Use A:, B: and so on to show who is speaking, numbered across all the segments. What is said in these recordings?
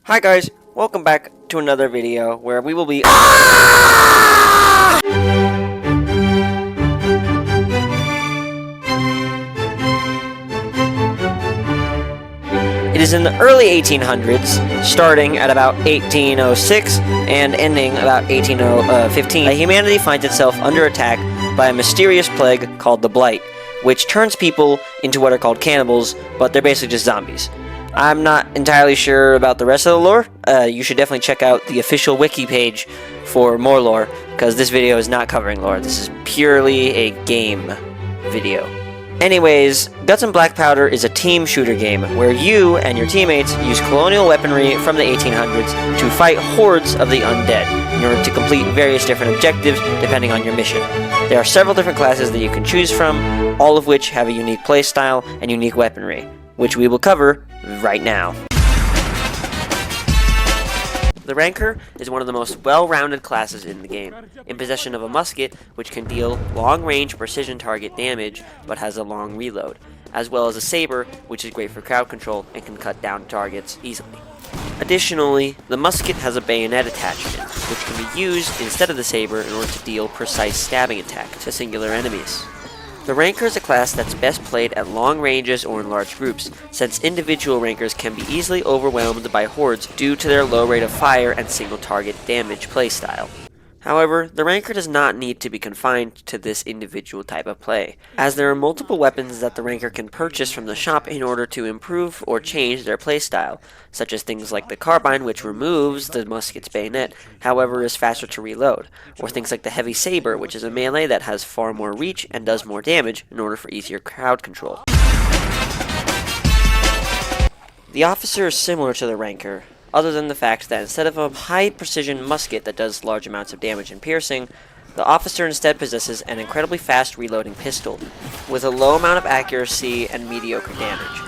A: Hi guys, welcome back to another video where we will be It is in the early 1800s, starting at about 1806 and ending about 1815, that humanity finds itself under attack by a mysterious plague called the Blight, which turns people into what are called cannibals, but they're basically just zombies. I'm not entirely sure about the rest of the lore. You should definitely check out the official wiki page for more lore, because this video is not covering lore. This is purely a game video. Anyways, Guts and Blackpowder is a team shooter game where you and your teammates use colonial weaponry from the 1800s to fight hordes of the undead in order to complete various different objectives depending on your mission. There are several different classes that you can choose from, all of which have a unique playstyle and unique weaponry, which we will cover right now. The Ranker is one of the most well-rounded classes in the game, in possession of a musket which can deal long-range precision target damage but has a long reload, as well as a saber which is great for crowd control and can cut down targets easily. Additionally, the musket has a bayonet attachment, which can be used instead of the saber in order to deal precise stabbing attacks to singular enemies. The Ranker is a class that's best played at long ranges or in large groups, since individual Rankers can be easily overwhelmed by hordes due to their low rate of fire and single target damage playstyle. However, the Ranker does not need to be confined to this individual type of play, as there are multiple weapons that the Ranker can purchase from the shop in order to improve or change their playstyle, such as things like the Carbine, which removes the musket's bayonet, however is faster to reload, or things like the Heavy Saber, which is a melee that has far more reach and does more damage in order for easier crowd control. The Officer is similar to the Ranker, other than the fact that instead of a high-precision musket that does large amounts of damage and piercing, the Officer instead possesses an incredibly fast reloading pistol, with a low amount of accuracy and mediocre damage.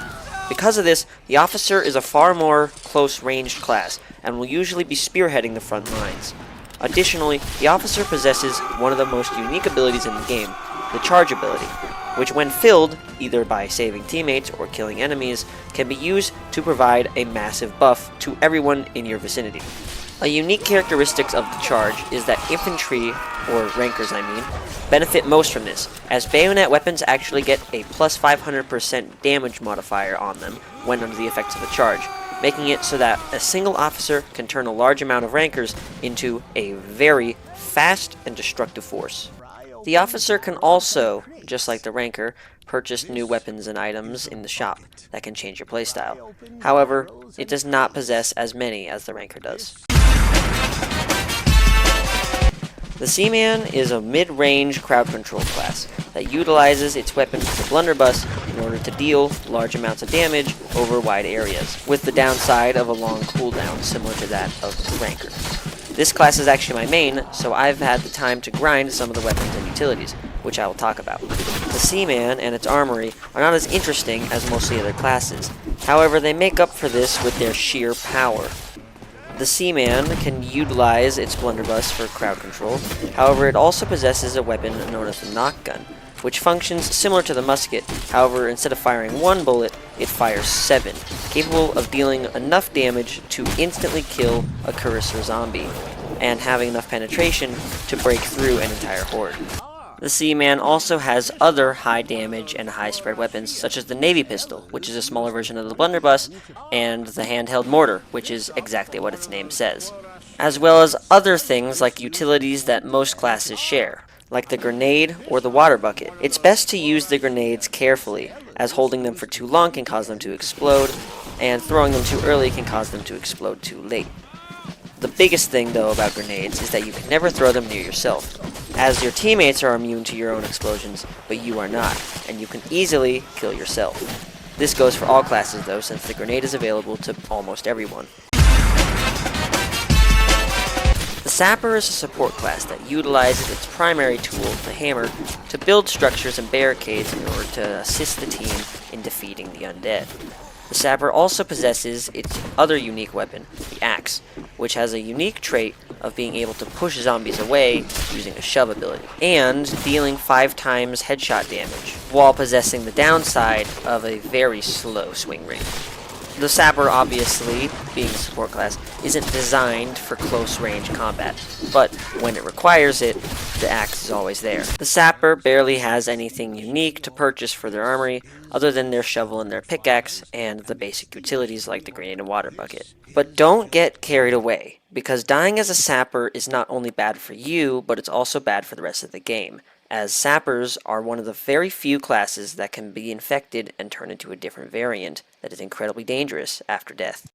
A: Because of this, the Officer is a far more close-ranged class, and will usually be spearheading the front lines. Additionally, the Officer possesses one of the most unique abilities in the game, the Charge ability, which when filled, either by saving teammates or killing enemies, can be used to provide a massive buff to everyone in your vicinity. A unique characteristic of the Charge is that infantry, or Rankers benefit most from this, as bayonet weapons actually get a plus 500% damage modifier on them when under the effects of the Charge, making it so that a single officer can turn a large amount of Rankers into a very fast and destructive force. The Officer can also, just like the Ranker, purchase new weapons and items in the shop that can change your playstyle. However, it does not possess as many as the Ranker does. The Seaman is a mid-range crowd control class that utilizes its weapon, the blunderbuss, in order to deal large amounts of damage over wide areas, with the downside of a long cooldown similar to that of the Ranker. This class is actually my main, so I've had the time to grind some of the weapons and utilities, which I will talk about. The Seaman and its armory are not as interesting as most of the other classes, however they make up for this with their sheer power. The Seaman can utilize its blunderbuss for crowd control, however it also possesses a weapon known as the knock gun, which functions similar to the musket, however instead of firing one bullet, it fires 7, capable of dealing enough damage to instantly kill a cursor zombie, and having enough penetration to break through an entire horde. The Seaman also has other high damage and high spread weapons, such as the Navy Pistol, which is a smaller version of the blunderbuss, and the handheld mortar, which is exactly what its name says, as well as other things like utilities that most classes share, like the grenade or the water bucket. It's best to use the grenades carefully, as holding them for too long can cause them to explode, and throwing them too early can cause them to explode too late. The biggest thing, though, about grenades is that you can never throw them near yourself, as your teammates are immune to your own explosions, but you are not, and you can easily kill yourself. This goes for all classes, though, since the grenade is available to almost everyone. The Sapper is a support class that utilizes its primary tool, the hammer, to build structures and barricades in order to assist the team in defeating the undead. The Sapper also possesses its other unique weapon, the Axe, which has a unique trait of being able to push zombies away using a shove ability, and dealing 5 times headshot damage, while possessing the downside of a very slow swing rate. The Sapper, obviously, being a support class, isn't designed for close range combat, but when it requires it, the axe is always there. The Sapper barely has anything unique to purchase for their armory, other than their shovel and their pickaxe, and the basic utilities like the grenade and water bucket. But don't get carried away, because dying as a Sapper is not only bad for you, but it's also bad for the rest of the game, as Sappers are one of the very few classes that can be infected and turn into a different variant that is incredibly dangerous after death.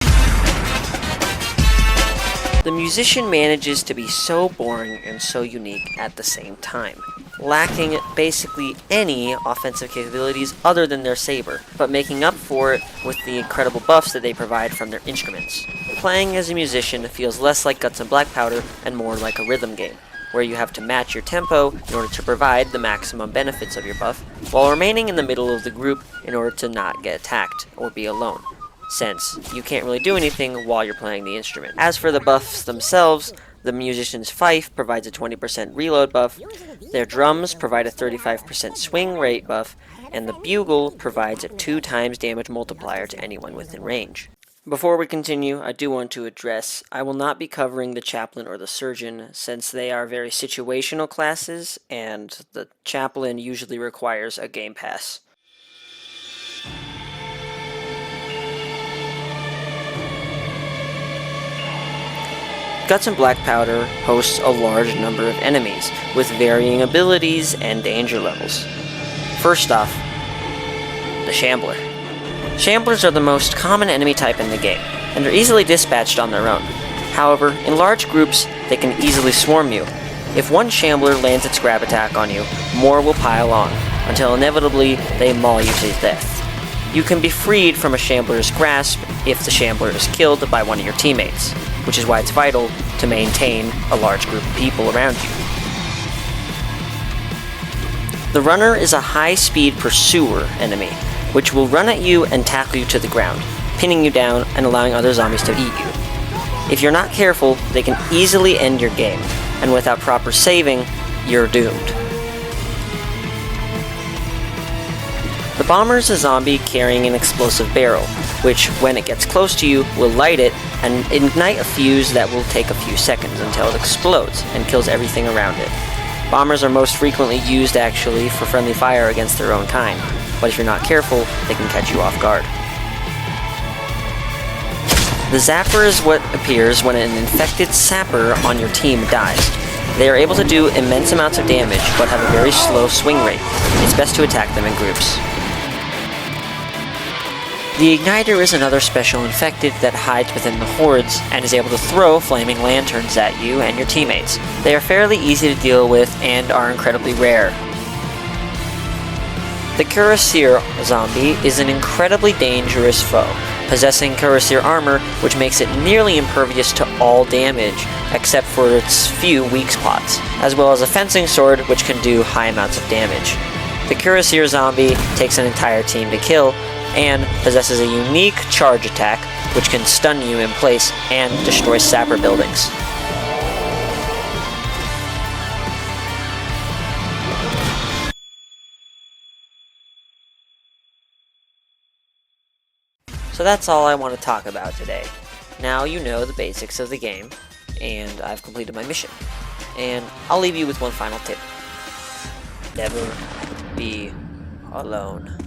A: The Musician manages to be so boring and so unique at the same time, lacking basically any offensive capabilities other than their saber, but making up for it with the incredible buffs that they provide from their instruments. Playing as a musician feels less like Guts and Blackpowder and more like a rhythm game, where you have to match your tempo in order to provide the maximum benefits of your buff, while remaining in the middle of the group in order to not get attacked or be alone, since you can't really do anything while you're playing the instrument. As for the buffs themselves, the musician's fife provides a 20% reload buff, their drums provide a 35% swing rate buff, and the bugle provides a 2 times damage multiplier to anyone within range. Before we continue, I do want to address, I will not be covering the chaplain or the surgeon, since they are very situational classes, and the chaplain usually requires a game pass. Guts and Blackpowder hosts a large number of enemies, with varying abilities and danger levels. First off, the Shambler. Shamblers are the most common enemy type in the game, and are easily dispatched on their own. However, in large groups, they can easily swarm you. If one Shambler lands its grab attack on you, more will pile on, until inevitably they maul you to death. You can be freed from a Shambler's grasp if the Shambler is killed by one of your teammates, which is why it's vital to maintain a large group of people around you. The Runner is a high-speed pursuer enemy, which will run at you and tackle you to the ground, pinning you down and allowing other zombies to eat you. If you're not careful, they can easily end your game, and without proper saving, you're doomed. The Bomber is a zombie carrying an explosive barrel, which, when it gets close to you, will light it and ignite a fuse that will take a few seconds until it explodes and kills everything around it. Bombers are most frequently used actually for friendly fire against their own kind, but if you're not careful, they can catch you off guard. The Zapper is what appears when an infected Sapper on your team dies. They are able to do immense amounts of damage, but have a very slow swing rate. It's best to attack them in groups. The Igniter is another special infected that hides within the hordes and is able to throw flaming lanterns at you and your teammates. They are fairly easy to deal with and are incredibly rare. The Cuirassier zombie is an incredibly dangerous foe, possessing Cuirassier armor which makes it nearly impervious to all damage except for its few weak spots, as well as a fencing sword which can do high amounts of damage. The Cuirassier zombie takes an entire team to kill, and possesses a unique charge attack which can stun you in place and destroy Sapper buildings. So that's all I want to talk about today. Now you know the basics of the game, and I've completed my mission. And I'll leave you with one final tip. Never be alone.